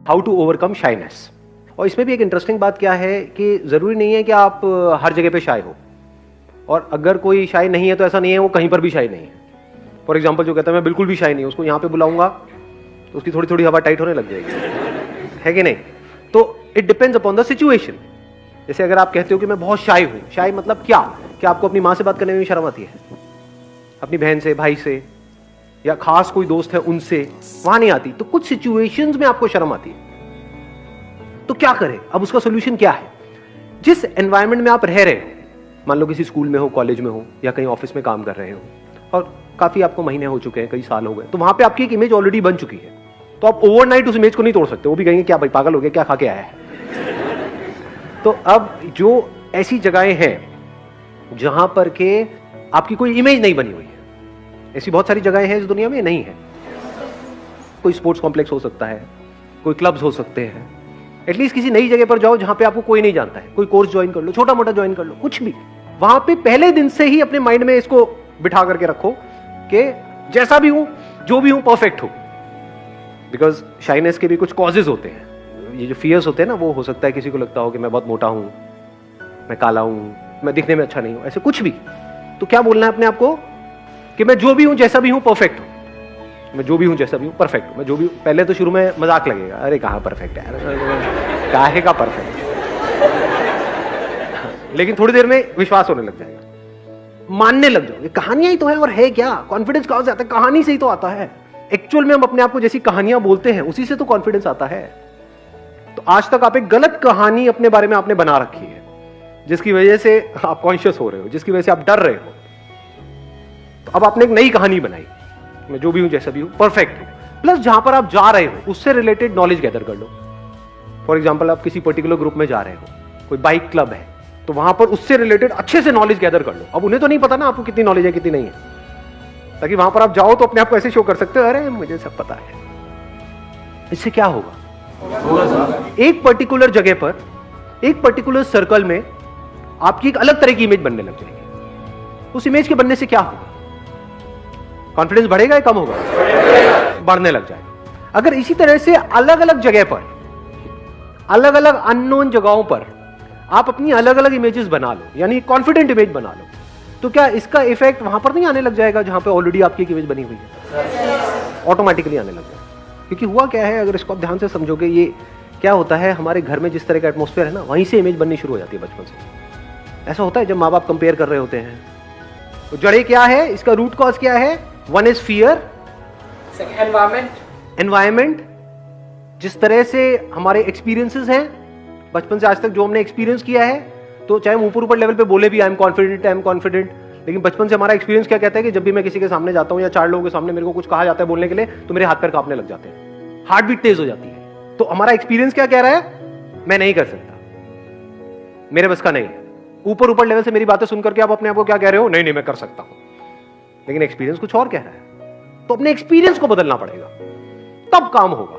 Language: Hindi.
How to overcome shyness. और इसमें भी एक इंटरेस्टिंग बात क्या है कि जरूरी नहीं है कि आप हर जगह पे शाय हो, और अगर कोई शाय नहीं है तो ऐसा नहीं है वो कहीं पर भी शाय नहीं है। फॉर एग्जाम्पल जो कहता है मैं बिल्कुल भी शाय नहीं हूं, उसको यहां पे बुलाऊंगा तो उसकी थोड़ी थोड़ी हवा टाइट होने लग जाएगी, है कि नहीं? तो it depends upon the situation. जैसे अगर आप कहते हो कि मैं बहुत शाय हूं, शाय मतलब क्या? क्या आपको अपनी मां से बात करने में भी शर्म आती है, अपनी बहन से, भाई से, या खास कोई दोस्त है उनसे, वहां नहीं आती। तो कुछ सिचुएशंस में आपको शर्म आती है, तो क्या करें? अब उसका सोल्यूशन क्या है? जिस एनवायरनमेंट में आप रह रहे हो, मान लो किसी स्कूल में हो, कॉलेज में हो, या कहीं ऑफिस में काम कर रहे हो, और काफी आपको महीने हो चुके हैं, कई साल हो गए, तो वहां पे आपकी एक इमेज ऑलरेडी बन चुकी है। तो आप ओवरनाइट उस इमेज को नहीं तोड़ सकते। वो भी कहेंगे क्या भाई पागल हो गया, क्या खा के आया है? तो अब जो ऐसी जगहें हैं जहां पर के आपकी कोई इमेज नहीं बनी हुई है, ऐसी बहुत सारी जगहें हैं इस दुनिया में नहीं है। कोई स्पोर्ट्स कॉम्प्लेक्स हो सकता है, कोई क्लब्स हो सकते हैं। एटलीस्ट किसी नई जगह पर जाओ जहां पे आपको कोई नहीं जानता है, कोई कोर्स ज्वाइन कर लो, छोटा मोटा ज्वाइन कर लो, कुछ भी। वहां पे पहले दिन से ही अपने माइंड में इसको बिठा करके रखो कि जैसा भी हूं, जो भी हूं, परफेक्ट हूं। बिकॉज शाइनेस के भी कुछ कॉजेज होते हैं। ये जो फियर्स होते हैं ना, वो हो सकता है किसी को लगता हो कि मैं बहुत मोटा हूं, मैं काला हूं, मैं दिखने में अच्छा नहीं हूं, ऐसे कुछ भी। तो क्या बोलना है अपने आप को कि मैं जो भी हूं, जैसा भी हूं, परफेक्ट हूं। मैं जो भी हूं, जैसा भी हूं, परफेक्ट हूं। मैं जो भी, पहले तो शुरू में मजाक लगेगा, अरे कहां परफेक्ट है, काहे का परफेक्ट। लेकिन थोड़ी देर में विश्वास होने लग जाएगा, मानने लग जाओगे कहानियां ही तो है, और है क्या? कॉन्फिडेंस कहां से आता है? कहानी से ही तो आता है। एक्चुअल में हम अपने आप को जैसी कहानियां बोलते हैं उसी से तो कॉन्फिडेंस आता है। तो आज तक आप एक गलत कहानी अपने बारे में आपने बना रखी है, जिसकी वजह से आप कॉन्शियस हो रहे हो, जिसकी वजह से आप डर रहे हो। तो अब आपने एक नई कहानी बनाई, मैं जो भी हूं, जैसा भी हूं, परफेक्ट हूं। प्लस जहां पर आप जा रहे हो उससे रिलेटेड नॉलेज गैदर कर लो। फॉर एग्जाम्पल आप किसी पर्टिकुलर ग्रुप में जा रहे हो, कोई बाइक क्लब है, तो वहां पर उससे रिलेटेड अच्छे से नॉलेज गैदर कर लो। अब उन्हें तो नहीं पता ना आपको कितनी नॉलेज है, कितनी नहीं है, ताकि वहां पर आप जाओ तो अपने आप को ऐसे शो कर सकते हो, अरे मुझे सब पता है। इससे क्या होगा? एक पर्टिकुलर जगह पर, एक पर्टिकुलर सर्कल में आपकी एक अलग तरह की इमेज बनने लग जाएगी। उस इमेज के बनने से क्या होगा? कॉन्फिडेंस बढ़ेगा या कम होगा? बढ़ने लग जाएगा। अगर इसी तरह से अलग अलग जगह पर, अलग अलग अननोन जगहों पर आप अपनी अलग अलग इमेजेस बना लो, यानी कॉन्फिडेंट इमेज बना लो, तो क्या इसका इफेक्ट वहां पर नहीं आने लग जाएगा जहां पे ऑलरेडी आपकी एक इमेज बनी हुई है? ऑटोमेटिकली आने लग जाएगा। क्योंकि हुआ क्या है, अगर इसको आप ध्यान से समझोगे, ये क्या होता है, हमारे घर में जिस तरह का एटमॉस्फेयर है ना, वहीं से इमेज बननी शुरू हो जाती है बचपन से। ऐसा होता है जब माँ बाप कंपेयर कर रहे होते हैं, तो जड़े क्या है, इसका रूट कॉज क्या है? वन इज फियर, एनवायरमेंट, जिस तरह से हमारे एक्सपीरियंसेस हैं बचपन से आज तक, जो हमने एक्सपीरियंस किया है, तो चाहे हम ऊपर ऊपर लेवल पे बोले भी आई एम कॉन्फिडेंट, लेकिन बचपन से हमारा एक्सपीरियंस क्या कहता है कि जब भी मैं किसी के सामने जाता हूं या चार लोगों के सामने मेरे को कुछ कहा जाता है बोलने के लिए, तो मेरे हाथ पैर कांपने लग जाते हैं, हार्ट बीट तेज हो जाती है। तो हमारा एक्सपीरियंस क्या कह रहा है? मैं नहीं कर सकता, मेरे बस का नहीं है। ऊपर ऊपर लेवल से मेरी बातें सुनकर के आप अपने आप को क्या कह रहे हो? नहीं मैं कर सकता हूं, लेकिन एक्सपीरियंस कुछ और कह रहा है। तो अपने एक्सपीरियंस को बदलना पड़ेगा, तब काम होगा।